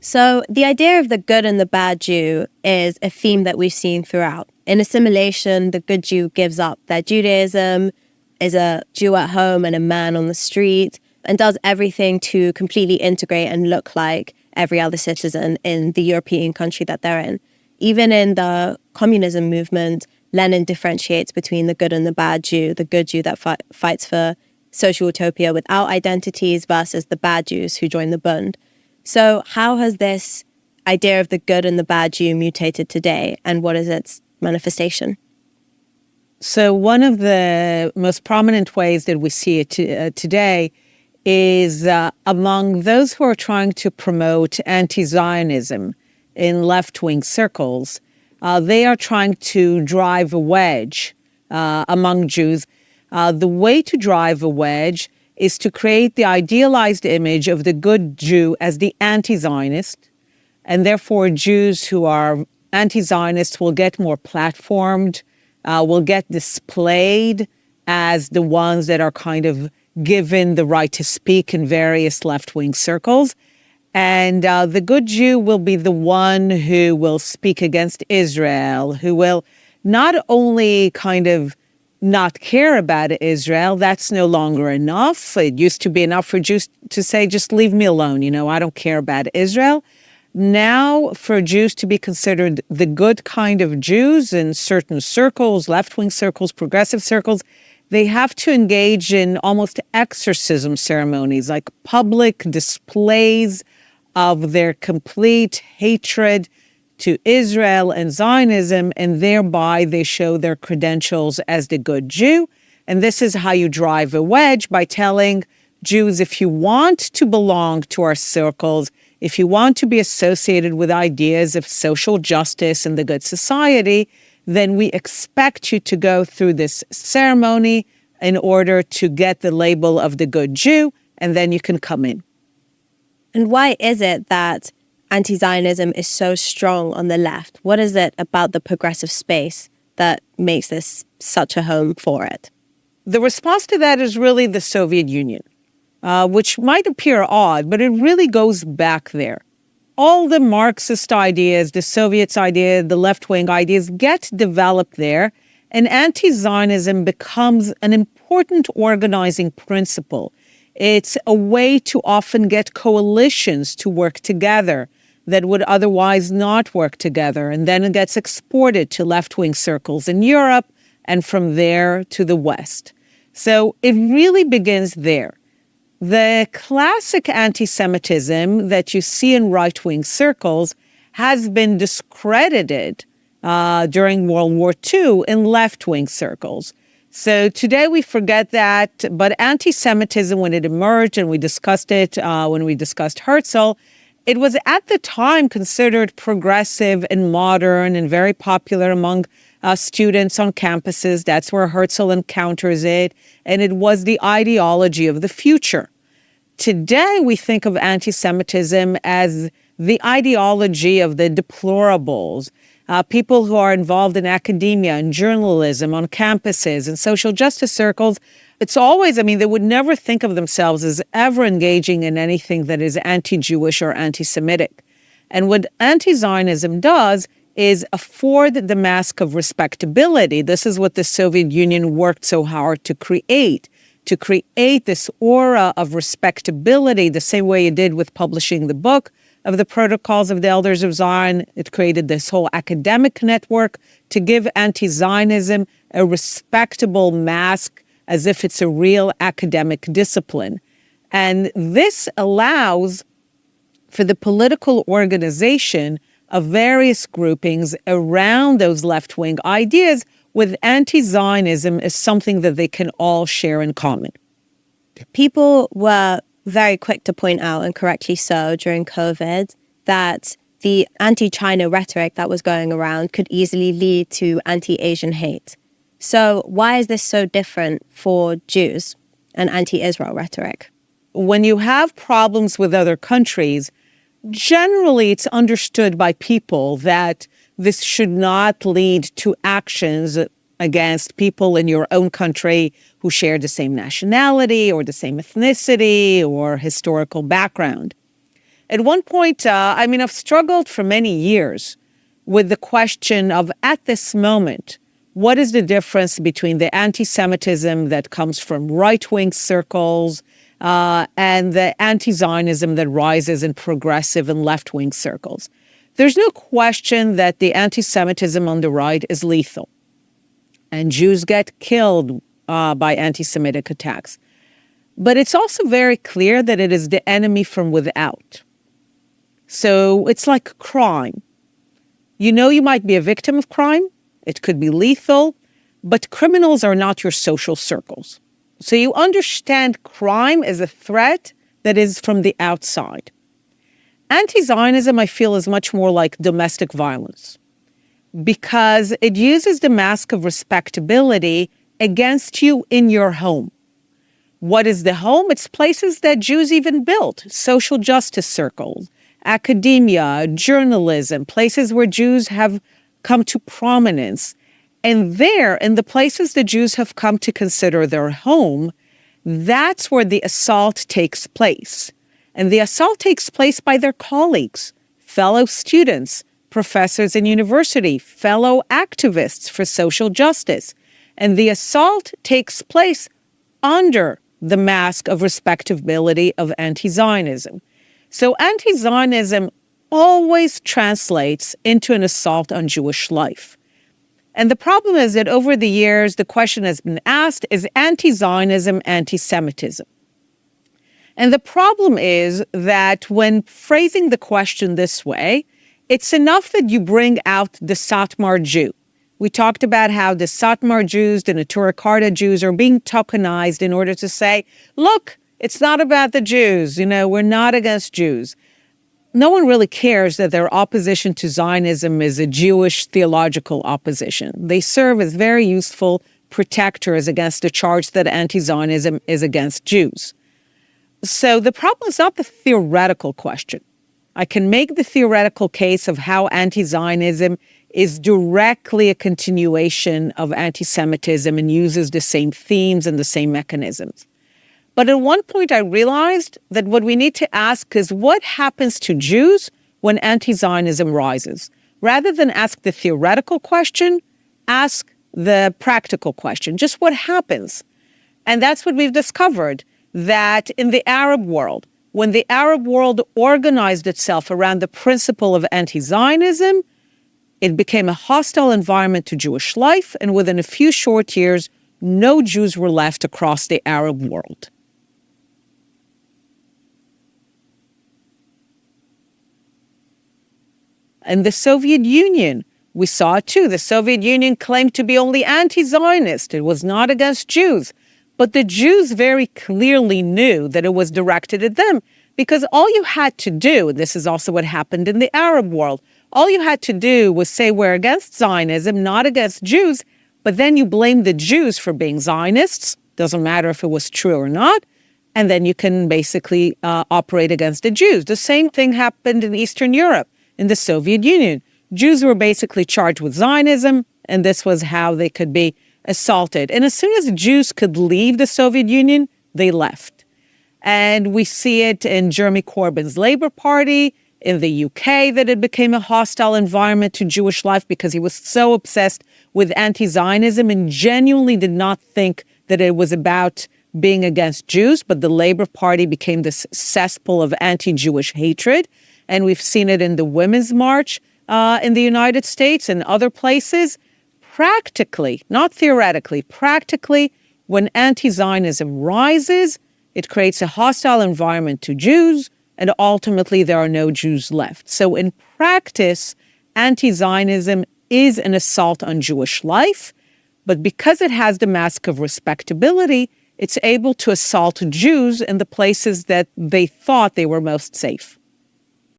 So the idea of the good and the bad Jew is a theme that we've seen throughout. In assimilation, the good Jew gives up their Judaism, is a Jew at home and a man on the street, and does everything to completely integrate and look like every other citizen in the European country that they're in. Even in the communism movement, Lenin differentiates between the good and the bad Jew, the good Jew that fights for social utopia without identities versus the bad Jews who join the Bund. So how has this idea of the good and the bad Jew mutated today, and what is its manifestation? So one of the most prominent ways that we see it today is among those who are trying to promote anti-Zionism in left-wing circles. They are trying to drive a wedge among Jews. The way to drive a wedge is to create the idealized image of the good Jew as the anti-Zionist, and therefore Jews who are anti-Zionists will get more platformed, will get displayed as the ones that are kind of given the right to speak in various left-wing circles. And the good Jew will be the one who will speak against Israel, who will not only kind of not care about Israel. That's no longer enough. It used to be enough for Jews to say, just leave me alone. I don't care about Israel. Now, for Jews to be considered the good kind of Jews in certain circles, left-wing circles, progressive circles, they have to engage in almost exorcism ceremonies, like public displays of their complete hatred to Israel and Zionism, and thereby they show their credentials as the good Jew. And this is how you drive a wedge, by telling Jews, if you want to belong to our circles, if you want to be associated with ideas of social justice and the good society, then we expect you to go through this ceremony in order to get the label of the good Jew, and then you can come in. And why is it that anti-Zionism is so strong on the left? What is it about the progressive space that makes this such a home for it? The response to that is really the Soviet Union, which might appear odd, but it really goes back there. All the Marxist ideas, the Soviets' idea, the left-wing ideas get developed there, and anti-Zionism becomes an important organizing principle. It's a way to often get coalitions to work together that would otherwise not work together, and then it gets exported to left-wing circles in Europe, and from there to the West. So it really begins there. The classic anti-Semitism that you see in right-wing circles has been discredited during World War II in left-wing circles. So today we forget that, but anti-Semitism, when it emerged, and we discussed it when we discussed Herzl, it was at the time considered progressive and modern and very popular among students on campuses. That's where Herzl encounters it, and it was the ideology of the future. Today, we think of anti-Semitism as the ideology of the deplorables, people who are involved in academia and journalism on campuses and social justice circles. It's always, they would never think of themselves as ever engaging in anything that is anti-Jewish or anti-Semitic. And what anti-Zionism does is afford the mask of respectability. This is what the Soviet Union worked so hard to create this aura of respectability, the same way it did with publishing the book of the Protocols of the Elders of Zion. It created this whole academic network to give anti-Zionism a respectable mask, as if it's a real academic discipline. And this allows for the political organization of various groupings around those left-wing ideas, with anti-Zionism as something that they can all share in common. People were very quick to point out, and correctly so, during COVID, that the anti-China rhetoric that was going around could easily lead to anti-Asian hate. So why is this so different for Jews and anti-Israel rhetoric? When you have problems with other countries, generally it's understood by people that this should not lead to actions against people in your own country who share the same nationality or the same ethnicity or historical background. At one point, I've struggled for many years with the question of, at this moment, what is the difference between the anti-Semitism that comes from right-wing circles and the anti-Zionism that rises in progressive and left-wing circles? There's no question that the anti-Semitism on the right is lethal, and Jews get killed by anti-Semitic attacks. But it's also very clear that it is the enemy from without. So it's like crime. You know you might be a victim of crime. It could be lethal, but criminals are not your social circles. So you understand crime as a threat that is from the outside. Anti-Zionism, I feel, is much more like domestic violence because it uses the mask of respectability against you in your home. What is the home? It's places that Jews even built, social justice circles, academia, journalism, places where Jews have come to prominence. And there, in the places the Jews have come to consider their home, that's where the assault takes place. And the assault takes place by their colleagues, fellow students, professors in university, fellow activists for social justice. And the assault takes place under the mask of respectability of anti-Zionism. So anti-Zionism always translates into an assault on Jewish life. And the problem is that over the years, the question has been asked, is anti-Zionism anti-Semitism? And the problem is that when phrasing the question this way, it's enough that you bring out the Satmar Jew. We talked about how the Satmar Jews, the Neturei Karta Jews are being tokenized in order to say, look, it's not about the Jews. We're not against Jews. No one really cares that their opposition to Zionism is a Jewish theological opposition. They serve as very useful protectors against the charge that anti-Zionism is against Jews. So the problem is not the theoretical question. I can make the theoretical case of how anti-Zionism is directly a continuation of anti-Semitism and uses the same themes and the same mechanisms. But at one point I realized that what we need to ask is what happens to Jews when anti-Zionism rises? Rather than ask the theoretical question, ask the practical question. Just what happens? And that's what we've discovered, that in the Arab world, when the Arab world organized itself around the principle of anti-Zionism, it became a hostile environment to Jewish life, and within a few short years, no Jews were left across the Arab world. And the Soviet Union, we saw it too. The Soviet Union claimed to be only anti-Zionist. It was not against Jews. But the Jews very clearly knew that it was directed at them because all you had to do, this is also what happened in the Arab world, all you had to do was say we're against Zionism, not against Jews, but then you blame the Jews for being Zionists. Doesn't matter if it was true or not. And then you can basically operate against the Jews. The same thing happened in Eastern Europe. In the Soviet Union, Jews were basically charged with Zionism, and this was how they could be assaulted. And as soon as Jews could leave the Soviet Union, they left. And we see it in Jeremy Corbyn's Labour Party, in the UK, that it became a hostile environment to Jewish life because he was so obsessed with anti-Zionism and genuinely did not think that it was about being against Jews, but the Labour Party became this cesspool of anti-Jewish hatred. And we've seen it in the Women's March in the United States and other places. Practically, not theoretically, practically, when anti-Zionism rises, it creates a hostile environment to Jews, and ultimately there are no Jews left. So in practice, anti-Zionism is an assault on Jewish life, but because it has the mask of respectability, it's able to assault Jews in the places that they thought they were most safe.